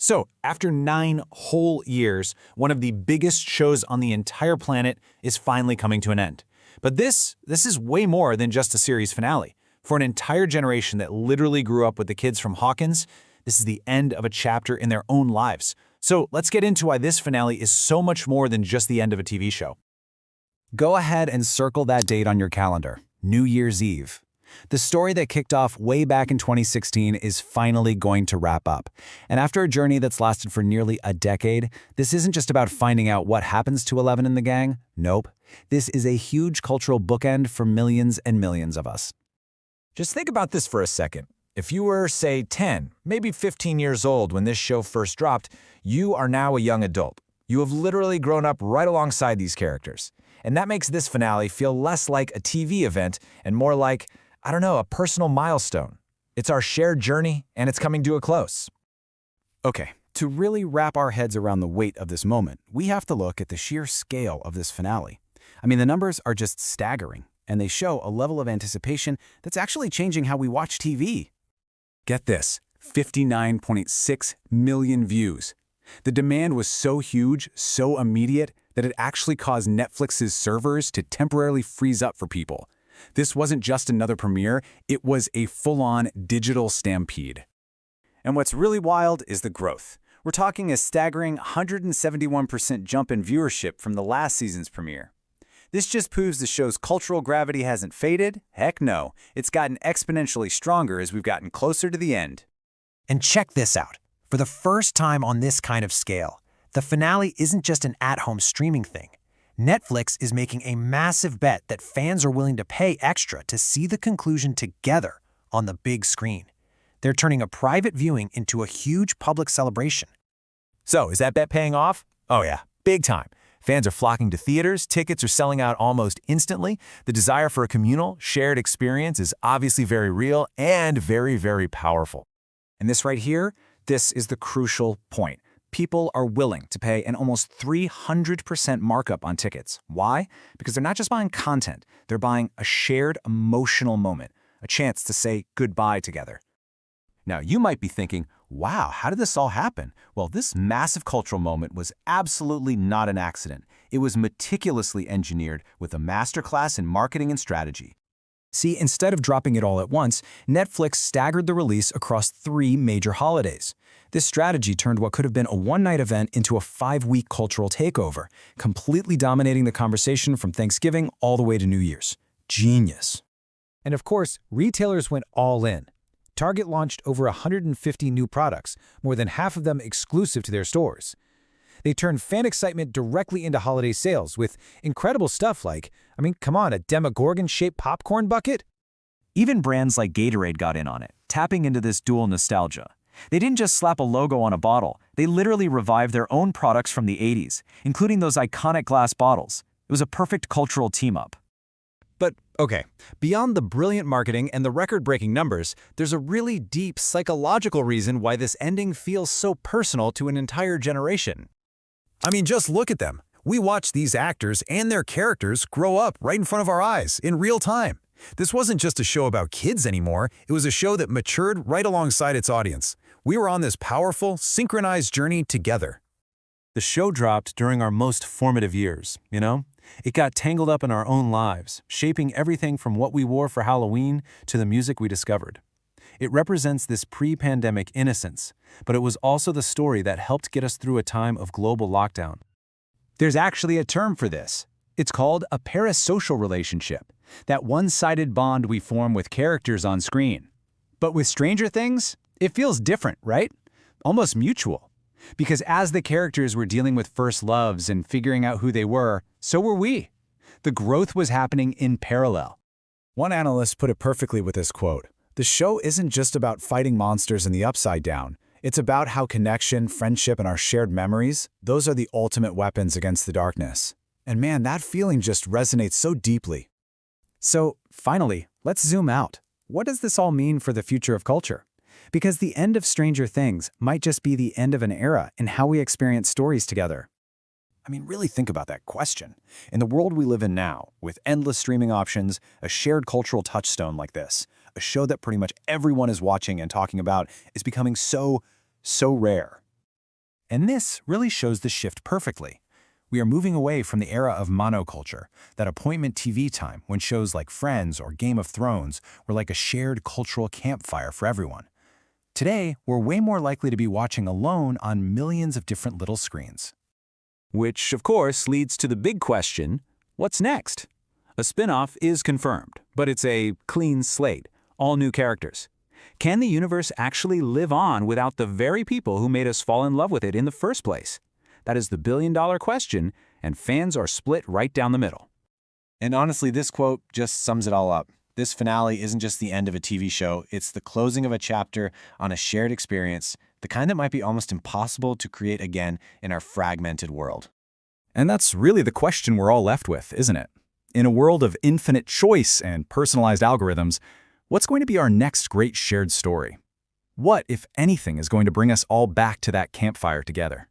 So, after 9 whole years, one of the biggest shows on the entire planet is finally coming to an end. But this is way more than just a series finale. For an entire generation that literally grew up with the kids from Hawkins, this is the end of a chapter in their own lives. So, let's get into why this finale is so much more than just the end of a TV show. Go ahead and circle that date on your calendar, New Year's Eve. The story that kicked off way back in 2016 is finally going to wrap up. And after a journey that's lasted for nearly a decade, this isn't just about finding out what happens to Eleven and the gang. Nope. This is a huge cultural bookend for millions and millions of us. Just think about this for a second. If you were, say, 10, maybe 15 years old when this show first dropped, you are now a young adult. You have literally grown up right alongside these characters. And that makes this finale feel less like a TV event and more like, I don't know, a personal milestone. It's our shared journey, and it's coming to a close. Okay, to really wrap our heads around the weight of this moment, we have to look at the sheer scale of this finale. I mean, the numbers are just staggering, and they show a level of anticipation that's actually changing how we watch TV. Get this, 59.6 million views. The demand was so huge, so immediate, that it actually caused Netflix's servers to temporarily freeze up for people. This wasn't just another premiere, it was a full-on digital stampede. And what's really wild is the growth. We're talking a staggering 171% jump in viewership from the last season's premiere. This just proves the show's cultural gravity hasn't faded. Heck no, it's gotten exponentially stronger as we've gotten closer to the end. And check this out. For the first time on this kind of scale, the finale isn't just an at-home streaming thing. Netflix is making a massive bet that fans are willing to pay extra to see the conclusion together on the big screen. They're turning a private viewing into a huge public celebration. So, is that bet paying off? Oh yeah, big time. Fans are flocking to theaters, tickets are selling out almost instantly. The desire for a communal, shared experience is obviously very real and very, very powerful. And this right here, this is the crucial point. People are willing to pay an almost 300% markup on tickets. Why? Because they're not just buying content, they're buying a shared emotional moment, a chance to say goodbye together. Now, you might be thinking, wow, how did this all happen? Well, this massive cultural moment was absolutely not an accident. It was meticulously engineered with a masterclass in marketing and strategy. See, instead of dropping it all at once, Netflix staggered the release across 3 major holidays. This strategy turned what could have been a one-night event into a 5-week cultural takeover, completely dominating the conversation from Thanksgiving all the way to New Year's. Genius. And of course, retailers went all in. Target launched over 150 new products, more than half of them exclusive to their stores. They turned fan excitement directly into holiday sales with incredible stuff like, come on, a Demogorgon-shaped popcorn bucket? Even brands like Gatorade got in on it, tapping into this dual nostalgia. They didn't just slap a logo on a bottle, they literally revived their own products from the 80s, including those iconic glass bottles. It was a perfect cultural team-up. But, okay, beyond the brilliant marketing and the record-breaking numbers, there's a really deep psychological reason why this ending feels so personal to an entire generation. Just look at them. We watched these actors and their characters grow up right in front of our eyes, in real time. This wasn't just a show about kids anymore, it was a show that matured right alongside its audience. We were on this powerful, synchronized journey together. The show dropped during our most formative years, It got tangled up in our own lives, shaping everything from what we wore for Halloween to the music we discovered. It represents this pre-pandemic innocence, but it was also the story that helped get us through a time of global lockdown. There's actually a term for this. It's called a parasocial relationship, that one-sided bond we form with characters on screen. But with Stranger Things, it feels different, right? Almost mutual. Because as the characters were dealing with first loves and figuring out who they were, so were we. The growth was happening in parallel. One analyst put it perfectly with this quote: "The show isn't just about fighting monsters in the Upside Down. It's about how connection, friendship, and our shared memories, those are the ultimate weapons against the darkness." And man, that feeling just resonates so deeply. So, finally, let's zoom out. What does this all mean for the future of culture? Because the end of Stranger Things might just be the end of an era in how we experience stories together. Really think about that question. In the world we live in now, with endless streaming options, a shared cultural touchstone like this, a show that pretty much everyone is watching and talking about, is becoming so rare. And this really shows the shift perfectly. We are moving away from the era of monoculture, that appointment TV time when shows like Friends or Game of Thrones were like a shared cultural campfire for everyone. Today, we're way more likely to be watching alone on millions of different little screens. Which, of course, leads to the big question, what's next? A spin-off is confirmed, but it's a clean slate, all new characters. Can the universe actually live on without the very people who made us fall in love with it in the first place? That is the billion-dollar question, and fans are split right down the middle. And honestly, this quote just sums it all up. This finale isn't just the end of a TV show, it's the closing of a chapter on a shared experience, the kind that might be almost impossible to create again in our fragmented world. And that's really the question we're all left with, isn't it? In a world of infinite choice and personalized algorithms, what's going to be our next great shared story? What, if anything, is going to bring us all back to that campfire together?